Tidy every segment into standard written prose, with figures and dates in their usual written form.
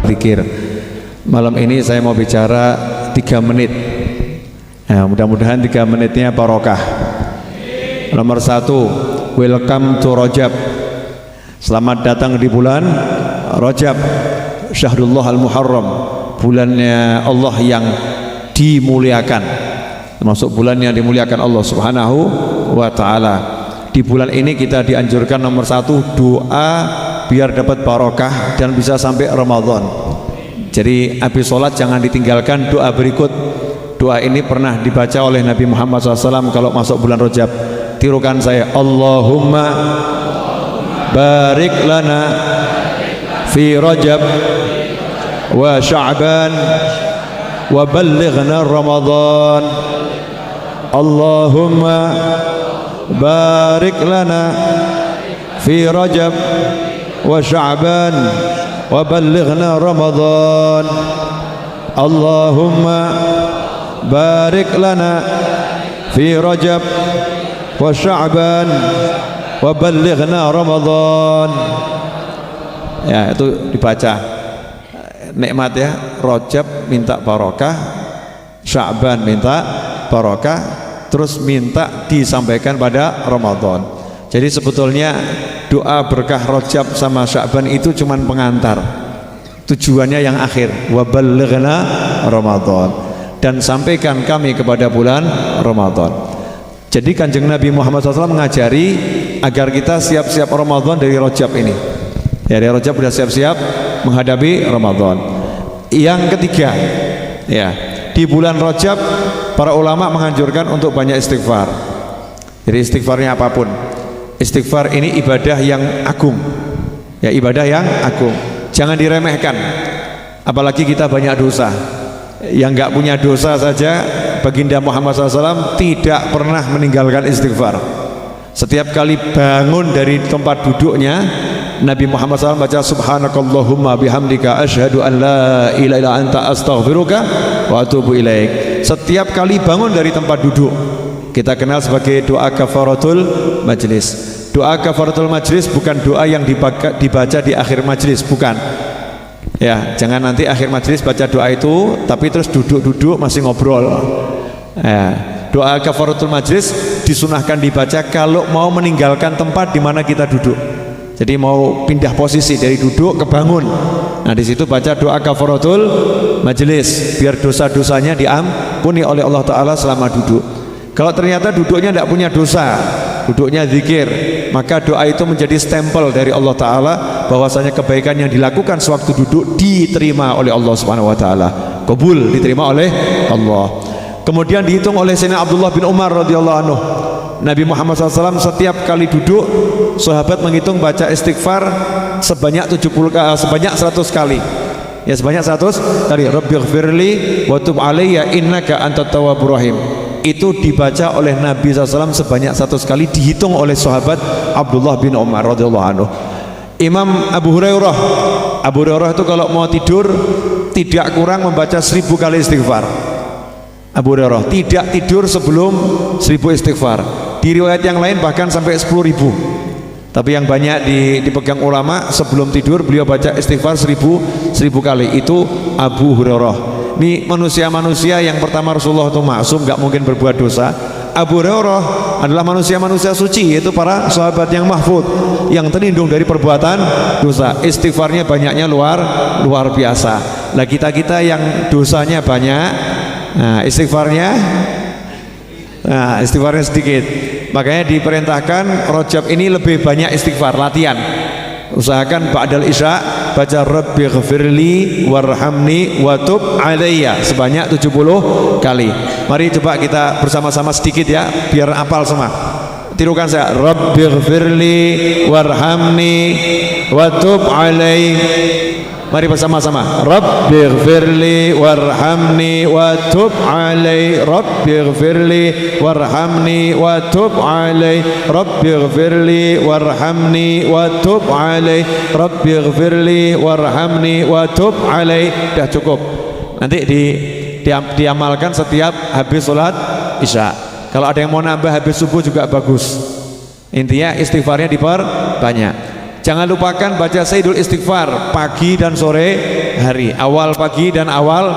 berzikir. Malam ini saya mau bicara 3 menit. Nah, mudah-mudahan 3 menitnya barokah. Nomor 1, welcome to Rajab. Selamat datang di bulan Rajab, Syahrullah Al-Muharram, bulannya Allah yang dimuliakan, termasuk bulan yang dimuliakan Allah Subhanahu wa ta'ala. Di bulan ini kita dianjurkan nomor 1 doa biar dapat barokah dan bisa sampai Ramadan. Jadi habis sholat jangan ditinggalkan doa berikut. Doa ini pernah dibaca oleh Nabi Muhammad SAW kalau masuk bulan Rajab. Tirukan saya, Allahumma barik lana fi Rajab wa Sya'ban wa ballighna Ramadan. Allahumma barik lana fi Rajab wa Sya'ban wa ballighna Ramadan. Allahumma barik lana fi Rajab wa Sya'ban wa ballighna Ramadan. Ya, itu dibaca. Nikmat ya, Rajab minta barokah, Sya'ban minta barokah, terus minta disampaikan pada Ramadan. Jadi sebetulnya doa berkah Rajab sama Sya'ban itu cuman pengantar, tujuannya yang akhir, wa ballighna Ramadan, dan sampaikan kami kepada bulan Ramadan. Jadi Kanjeng Nabi Muhammad SAW mengajari agar kita siap-siap Ramadan dari Rajab ini. Ya, dari Rajab sudah siap-siap menghadapi Ramadan. Yang ketiga, ya, di bulan Rajab para ulama menganjurkan untuk banyak istighfar. Jadi istighfarnya apapun. Istighfar ini ibadah yang agung. Ya, ibadah yang agung. Jangan diremehkan. Apalagi kita banyak dosa. Yang nggak punya dosa saja, Baginda Muhammad SAW tidak pernah meninggalkan istighfar. Setiap kali bangun dari tempat duduknya, Nabi Muhammad SAW baca subhanakallahumma bihamdika asyhadu an la ilaha illa anta astaghfiruka wa atubu ilaik. Setiap kali bangun dari tempat duduk, kita kenal sebagai doa kafaratul majlis. Doa kafaratul majlis bukan doa yang dibaca di akhir majlis, bukan. Ya, jangan nanti akhir majlis baca doa itu tapi terus duduk-duduk masih ngobrol. Ya, doa kafaratul majlis disunahkan dibaca kalau mau meninggalkan tempat di mana kita duduk. Jadi mau pindah posisi dari duduk ke bangun. Nah, di situ baca doa kafaratul majlis biar dosa-dosanya diampuni oleh Allah Ta'ala selama duduk. Kalau ternyata duduknya tidak punya dosa, duduknya zikir, maka doa itu menjadi stempel dari Allah Ta'ala bahwasanya kebaikan yang dilakukan sewaktu duduk diterima oleh Allah Subhanahu wa Ta'ala, kabul, diterima oleh Allah. Kemudian dihitung oleh Sayyidina Abdullah bin Umar radhiyallahu anhu, Nabi Muhammad SAW setiap kali duduk, sahabat menghitung baca istighfar sebanyak 100 kali. Ya, sebanyak 100 kali. Rabbighfirli wa tub alayya innaka antat tawwabur rahim. Itu dibaca oleh Nabi SAW sebanyak 100 kali, dihitung oleh sahabat Abdullah bin Umar radhiyallahu anhu. Imam Abu Hurairah itu kalau mau tidur tidak kurang membaca 1000 kali istighfar. Abu Hurairah tidak tidur sebelum 1000 istighfar. Di riwayat yang lain bahkan sampai 10.000. Tapi yang banyak dipegang ulama, sebelum tidur beliau baca istighfar 1000 kali. Itu Abu Hurairah. Ini manusia-manusia yang pertama Rasulullah itu maksum, nggak mungkin berbuat dosa. Abu Hurairah adalah manusia-manusia suci, yaitu para sahabat yang mahfud, yang terlindung dari perbuatan dosa. Istighfarnya banyaknya luar biasa. Nah, kita yang dosanya banyak, nah istighfarnya sedikit. Makanya diperintahkan Rajab ini lebih banyak istighfar, latihan. Usahakan ba'dal isya baca Rabbighfirli warhamni wa tub alayya sebanyak 70 kali. Mari coba kita bersama-sama sedikit ya, biar hafal semua. Tirukan saya, Rabbighfirli warhamni wa tub alayya. Mari bersama-sama, Rabbighfirli warhamni wa tub alai, Rabbighfirli warhamni wa tub alai, Rabbighfirli warhamni wa tub alai, Rabbighfirli warhamni wa tub alai. Sudah cukup. Nanti diamalkan setiap habis sholat isya. Kalau ada yang mau nambah habis subuh juga bagus. Intinya istighfarnya diperbanyak. Jangan lupakan baca Sayyidul Istighfar pagi dan sore hari, awal pagi dan awal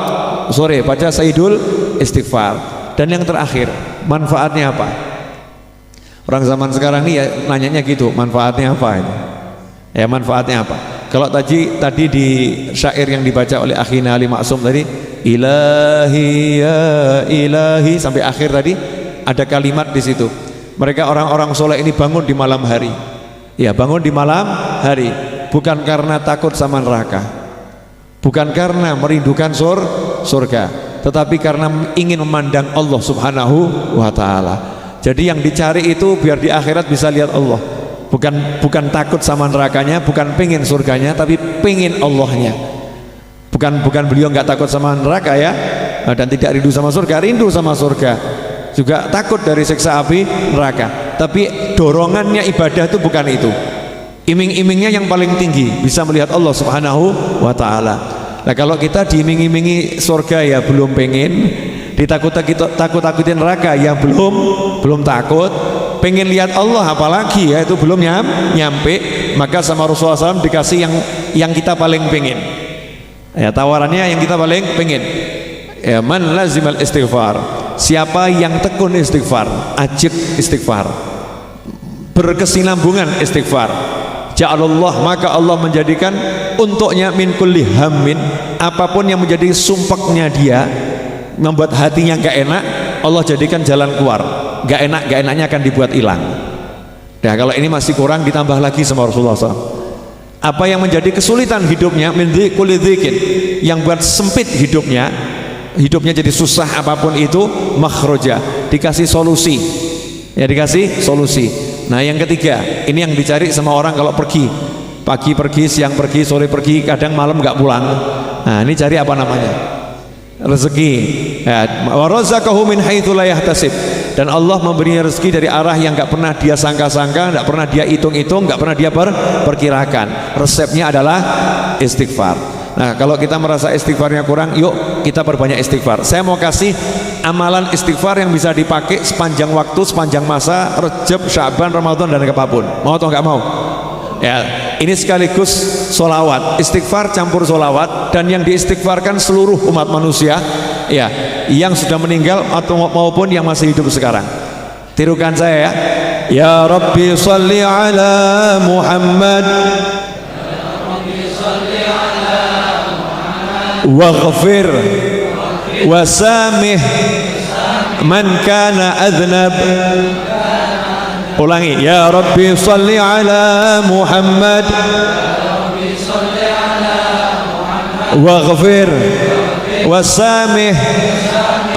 sore baca Sayyidul Istighfar. Dan yang terakhir, manfaatnya apa? Orang zaman sekarang ini ya nanyanya gitu, manfaatnya apa ini? Ya, manfaatnya apa? Kalau tadi di syair yang dibaca oleh akhina Ali Maksum tadi, ilahi ya ilahi sampai akhir tadi, ada kalimat di situ. Mereka orang-orang soleh ini bangun di malam hari. Ya, bangun di malam hari bukan karena takut sama neraka, bukan karena merindukan surga, tetapi karena ingin memandang Allah Subhanahu wa ta'ala. Jadi yang dicari itu biar di akhirat bisa lihat Allah, bukan takut sama nerakanya, bukan pengen surganya, tapi pengen Allahnya. Bukan beliau nggak takut sama neraka ya, dan tidak rindu sama surga, rindu sama surga, juga takut dari siksa api neraka. Tapi dorongannya ibadah itu bukan itu. Iming-imingnya yang paling tinggi bisa melihat Allah Subhanahu wa ta'ala. Nah, kalau kita diiming-imingi surga ya belum pengen, ditakut-takutin neraka ya belum takut, pengen lihat Allah apalagi ya itu belum nyampe, maka sama Rasulullah SAW dikasih yang kita paling pengen. Ya, tawarannya yang kita paling pengen. Ya, man lazimal istighfar, siapa yang tekun istighfar, ajib istighfar, berkesinambungan istighfar, ja'alallah, maka Allah menjadikan untuknya min kulli hammin, apapun yang menjadi sumpeknya dia, membuat hatinya gak enak, Allah jadikan jalan keluar. Gak enaknya akan dibuat hilang. Nah, kalau ini masih kurang ditambah lagi sama Rasulullah SAW. Apa yang menjadi kesulitan hidupnya, min kulli dzikin, yang buat sempit hidupnya jadi susah apapun itu, makhroja, dikasih solusi. Ya, dikasih solusi. Nah, yang ketiga, ini yang dicari sama orang kalau pergi, pagi pergi, siang pergi, sore pergi, kadang malam nggak pulang. Nah, ini cari apa namanya? Rezeki. Ya, wa razaqahu min haitsu la yahtasib. Dan Allah memberi rezeki dari arah yang nggak pernah dia sangka-sangka, nggak pernah dia hitung-hitung, nggak pernah dia perkirakan. Resepnya adalah istighfar. Nah, kalau kita merasa istighfarnya kurang, yuk kita perbanyak istighfar. Saya mau kasih amalan istighfar yang bisa dipakai sepanjang waktu, sepanjang masa Rejab, Sya'ban, Ramadan, dan apapun. Mau atau nggak mau? Ya, ini sekaligus solawat, istighfar campur solawat, dan yang diistighfarkan seluruh umat manusia, ya, yang sudah meninggal atau maupun yang masih hidup sekarang. Tirukan saya ya. Ya Rabbi salli ala Muhammad, waghfir wasamih man kana adnab. Ulangi, ya Rabbi salli ala Muhammad, waghfir wasamih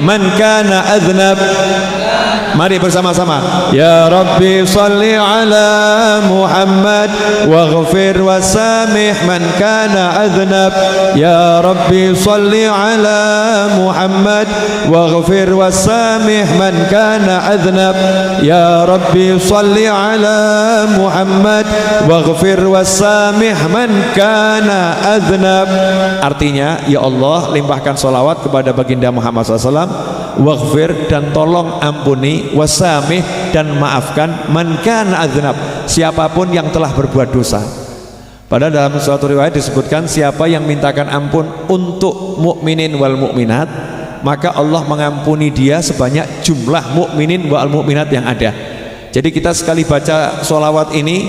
man kana adnab. Mari bersama-sama. Ya Rabbi salli ala Muhammad, waghfir wasamih man kana adnab. Ya Rabbi salli ala Muhammad, waghfir wasamih man kana adnab. Ya Rabbi salli ala Muhammad, waghfir wasamih man kana adnab. Artinya, ya Allah, limpahkan sholawat kepada baginda Muhammad SAW, waghfir, dan tolong ampuni, wasamih, dan maafkan, man kana adznab, siapapun yang telah berbuat dosa. Padahal dalam suatu riwayat disebutkan, siapa yang mintakan ampun untuk mukminin wal mukminat, maka Allah mengampuni dia sebanyak jumlah mukminin wal mukminat yang ada. Jadi kita sekali baca sholawat ini,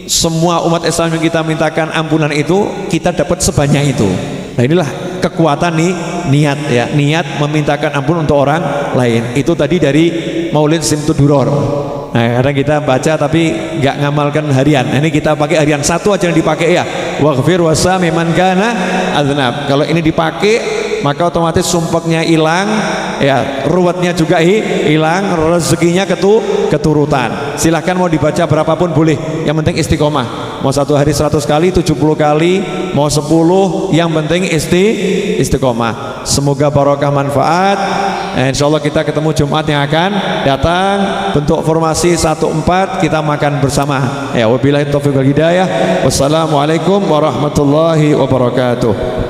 semua umat Islam yang kita mintakan ampunan itu, kita dapat sebanyak itu. Nah, inilah kekuatan nih niat ya, niat memintakan ampun untuk orang lain. Itu tadi dari Maulid Simtud Duror. Nah, kadang kita baca tapi nggak ngamalkan harian. Nah, ini kita pakai harian, satu aja yang dipakai ya. Waghfir wasami man kana adznab. Kalau ini dipakai, maka otomatis sumpeknya hilang, ya, ruwetnya juga hilang, rezekinya keturutan. Silahkan mau dibaca berapapun boleh, yang penting istiqomah. Mau satu hari 100 kali, 70 kali, mau 10, yang penting istiqomah. Semoga barokah manfaat. Insya Allah kita ketemu Jumat yang akan datang. Bentuk formasi 14, kita makan bersama. Ya, wabillahi taufiq wal hidayah. Wassalamualaikum warahmatullahi wabarakatuh.